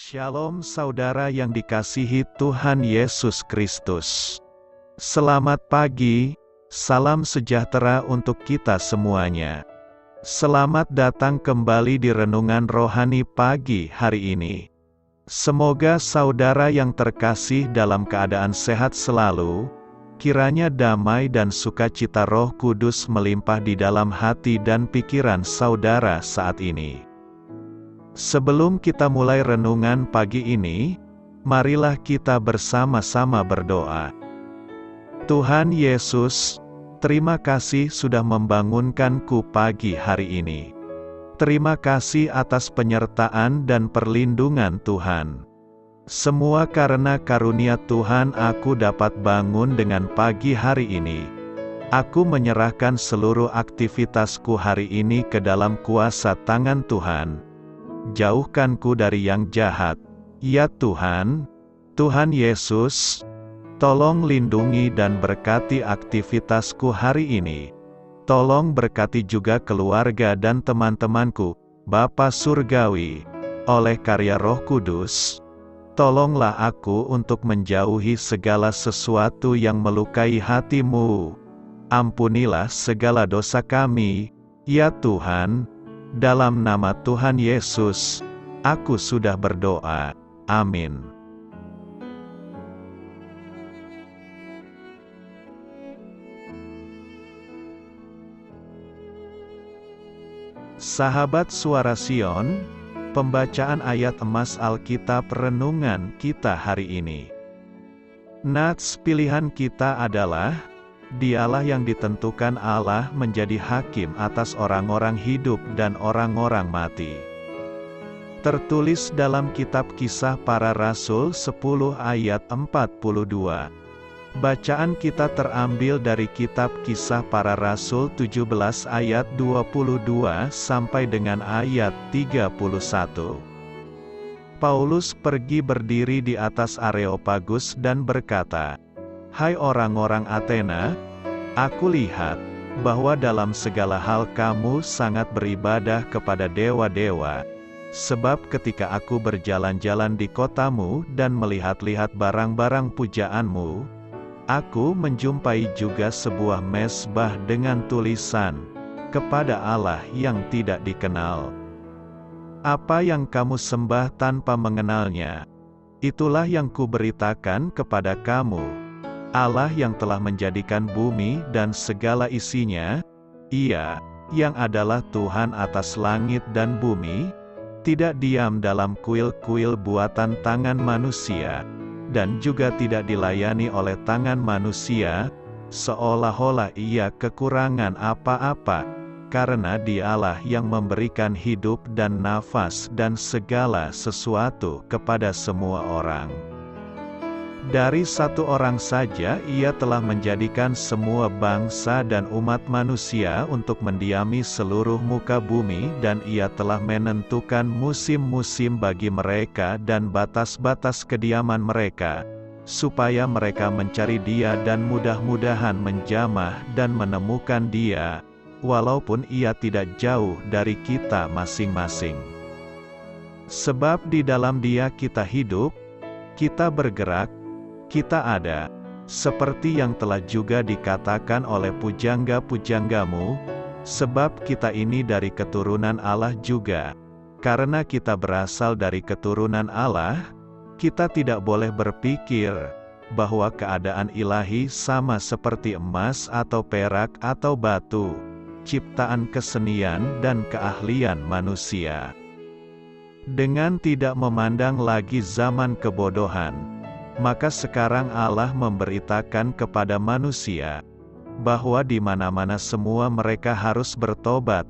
Shalom saudara yang dikasihi Tuhan Yesus Kristus. Selamat pagi, salam sejahtera untuk kita semuanya. Selamat datang kembali di Renungan Rohani pagi hari ini. Semoga saudara yang terkasih dalam keadaan sehat selalu, kiranya damai dan sukacita Roh Kudus melimpah di dalam hati dan pikiran saudara saat ini. Sebelum kita mulai renungan pagi ini, marilah kita bersama-sama berdoa. Tuhan Yesus, terima kasih sudah membangunkanku pagi hari ini. Terima kasih atas penyertaan dan perlindungan Tuhan. Semua karena karunia Tuhan aku dapat bangun dengan pagi hari ini. Aku menyerahkan seluruh aktivitasku hari ini ke dalam kuasa tangan Tuhan. Jauhkanku dari yang jahat, ya Tuhan. Tuhan Yesus, tolong lindungi dan berkati aktivitasku hari ini. Tolong berkati juga keluarga dan teman-temanku, Bapa Surgawi, oleh karya Roh Kudus. Tolonglah aku untuk menjauhi segala sesuatu yang melukai hati-Mu. Ampunilah segala dosa kami, ya Tuhan. Dalam nama Tuhan Yesus, aku sudah berdoa. Amin. Sahabat Suara Sion, pembacaan ayat emas Alkitab renungan kita hari ini. Nats pilihan kita adalah, Dialah yang ditentukan Allah menjadi hakim atas orang-orang hidup dan orang-orang mati. Tertulis dalam kitab Kisah Para Rasul 10 ayat 42. Bacaan kita terambil dari kitab Kisah Para Rasul 17 ayat 22 sampai dengan ayat 31. Paulus pergi berdiri di atas Areopagus dan berkata, "Hai orang-orang Athena, aku lihat bahwa dalam segala hal kamu sangat beribadah kepada dewa-dewa. Sebab ketika aku berjalan-jalan di kotamu dan melihat-lihat barang-barang pujaanmu, aku menjumpai juga sebuah mezbah dengan tulisan, kepada Allah yang tidak dikenal. Apa yang kamu sembah tanpa mengenalnya, itulah yang kuberitakan kepada kamu. Allah yang telah menjadikan bumi dan segala isinya, Ia, yang adalah Tuhan atas langit dan bumi, tidak diam dalam kuil-kuil buatan tangan manusia, dan juga tidak dilayani oleh tangan manusia, seolah-olah Ia kekurangan apa-apa, karena Dialah yang memberikan hidup dan nafas dan segala sesuatu kepada semua orang. Dari satu orang saja Ia telah menjadikan semua bangsa dan umat manusia untuk mendiami seluruh muka bumi, dan Ia telah menentukan musim-musim bagi mereka dan batas-batas kediaman mereka, supaya mereka mencari Dia dan mudah-mudahan menjamah dan menemukan Dia, walaupun Ia tidak jauh dari kita masing-masing. Sebab di dalam Dia kita hidup, kita bergerak, kita ada, seperti yang telah juga dikatakan oleh pujangga-pujanggamu, sebab kita ini dari keturunan Allah juga. Karena kita berasal dari keturunan Allah, kita tidak boleh berpikir bahwa keadaan ilahi sama seperti emas atau perak atau batu, ciptaan kesenian dan keahlian manusia. Dengan tidak memandang lagi zaman kebodohan, maka sekarang Allah memberitakan kepada manusia, bahwa di mana-mana semua mereka harus bertobat,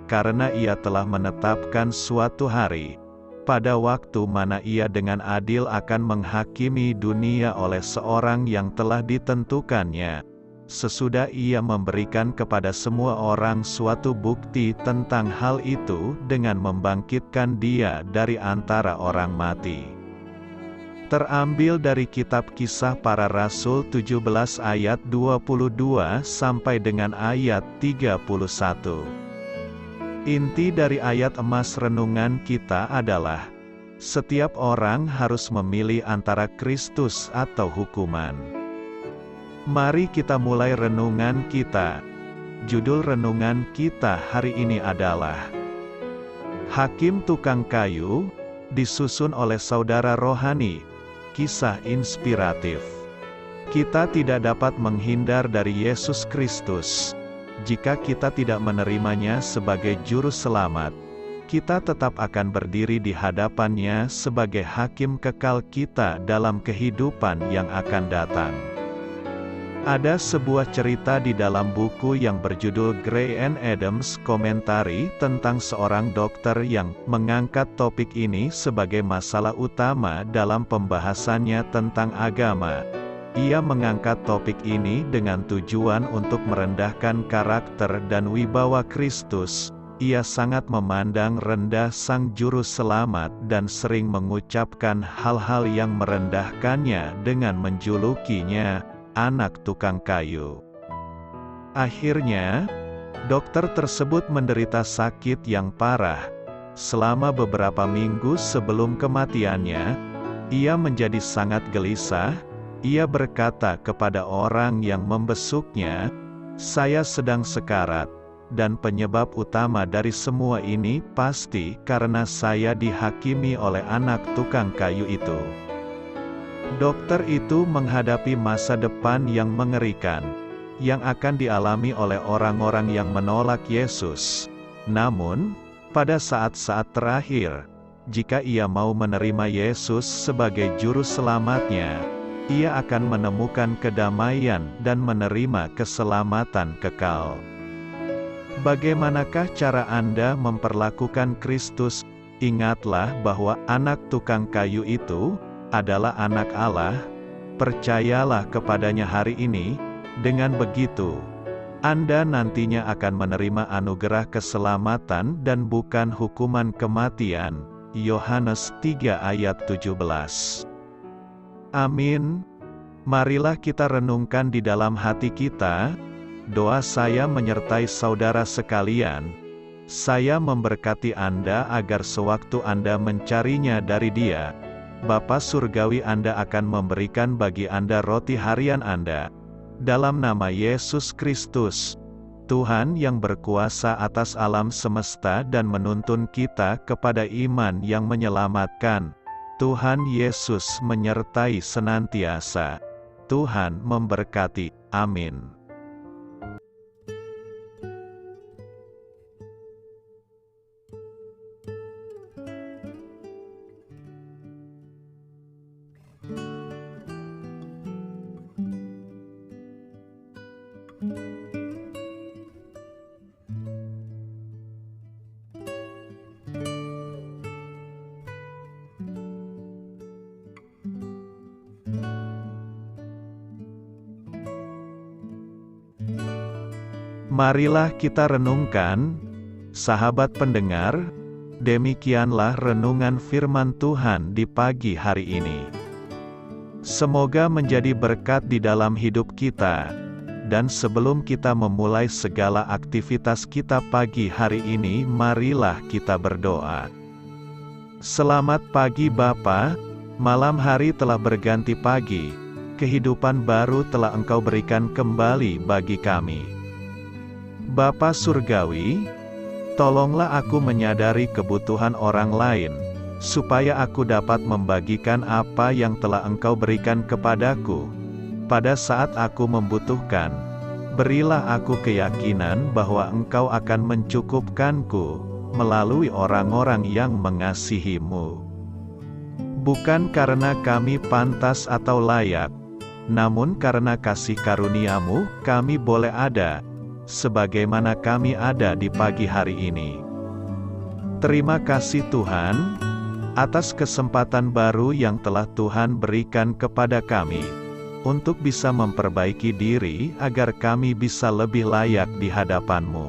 karena Ia telah menetapkan suatu hari, pada waktu mana Ia dengan adil akan menghakimi dunia oleh seorang yang telah ditentukannya, sesudah Ia memberikan kepada semua orang suatu bukti tentang hal itu dengan membangkitkan Dia dari antara orang mati. Terambil dari kitab Kisah Para Rasul 17 ayat 22 sampai dengan ayat 31. Inti dari ayat emas renungan kita adalah, Setiap orang harus memilih antara Kristus atau hukuman. Mari kita mulai renungan kita. Judul renungan kita hari ini adalah Hakim Tukang Kayu, disusun oleh saudara rohani. Kisah inspiratif. Kita tidak dapat menghindar dari Yesus Kristus. Jika kita tidak menerimanya sebagai juru selamat, kita tetap akan berdiri di hadapannya sebagai hakim kekal kita dalam kehidupan yang akan datang. Ada sebuah cerita di dalam buku yang berjudul Gray and Adams Komentari tentang seorang dokter yang mengangkat topik ini sebagai masalah utama dalam pembahasannya tentang agama. Ia mengangkat topik ini dengan tujuan untuk merendahkan karakter dan wibawa Kristus. Ia sangat memandang rendah Sang Juru Selamat dan sering mengucapkan hal-hal yang merendahkannya dengan menjulukinya anak tukang kayu. Akhirnya, dokter tersebut menderita sakit yang parah. Selama beberapa minggu sebelum kematiannya, ia menjadi sangat gelisah. Ia berkata kepada orang yang membesuknya, "Saya sedang sekarat. Dan penyebab utama dari semua ini pasti karena saya dihakimi oleh anak tukang kayu itu." Dokter itu menghadapi masa depan yang mengerikan, yang akan dialami oleh orang-orang yang menolak Yesus. Namun, pada saat-saat terakhir, jika ia mau menerima Yesus sebagai juru selamatnya, ia akan menemukan kedamaian dan menerima keselamatan kekal. Bagaimanakah cara Anda memperlakukan Kristus? Ingatlah bahwa anak tukang kayu itu adalah anak Allah. Percayalah kepadanya hari ini. Dengan begitu, Anda nantinya akan menerima anugerah keselamatan dan bukan hukuman kematian. Yohanes 3 ayat 17. Amin. Marilah kita renungkan di dalam hati kita. Doa saya menyertai saudara sekalian. Saya memberkati Anda agar sewaktu Anda mencarinya dari Dia, Bapa Surgawi Anda akan memberikan bagi Anda roti harian Anda. Dalam nama Yesus Kristus, Tuhan yang berkuasa atas alam semesta dan menuntun kita kepada iman yang menyelamatkan. Tuhan Yesus menyertai senantiasa. Tuhan memberkati. Amin. Marilah kita renungkan, sahabat pendengar, demikianlah renungan firman Tuhan di pagi hari ini. Semoga menjadi berkat di dalam hidup kita, dan sebelum kita memulai segala aktivitas kita pagi hari ini, marilah kita berdoa. Selamat pagi Bapa, malam hari telah berganti pagi, kehidupan baru telah Engkau berikan kembali bagi kami. Bapa Surgawi, tolonglah aku menyadari kebutuhan orang lain, supaya aku dapat membagikan apa yang telah Engkau berikan kepadaku. Pada saat aku membutuhkan, berilah aku keyakinan bahwa Engkau akan mencukupkanku, melalui orang-orang yang mengasihi-Mu. Bukan karena kami pantas atau layak, namun karena kasih karunia-Mu, kami boleh ada, sebagaimana kami ada di pagi hari ini. Terima kasih Tuhan, atas kesempatan baru yang telah Tuhan berikan kepada kami, untuk bisa memperbaiki diri agar kami bisa lebih layak di hadapan-Mu.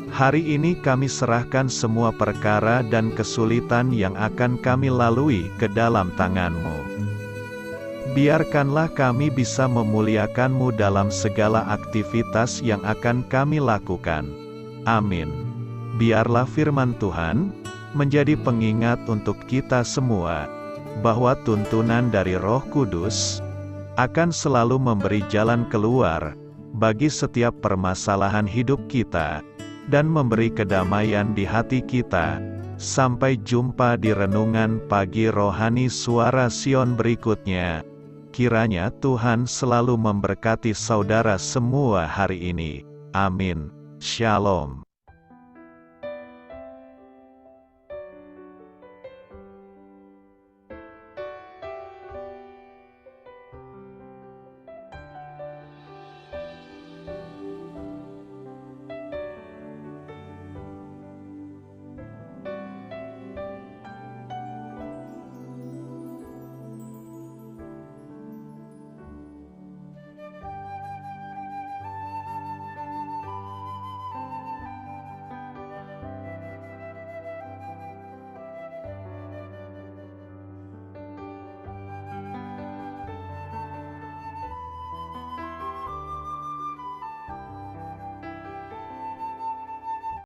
Hari ini kami serahkan semua perkara dan kesulitan yang akan kami lalui ke dalam tangan-Mu. Biarkanlah kami bisa memuliakan-Mu dalam segala aktivitas yang akan kami lakukan. Amin. Biarlah firman Tuhan menjadi pengingat untuk kita semua, bahwa tuntunan dari Roh Kudus akan selalu memberi jalan keluar bagi setiap permasalahan hidup kita, dan memberi kedamaian di hati kita. Sampai jumpa di renungan pagi rohani Suara Sion berikutnya. Kiranya Tuhan selalu memberkati saudara semua hari ini. Amin. Shalom.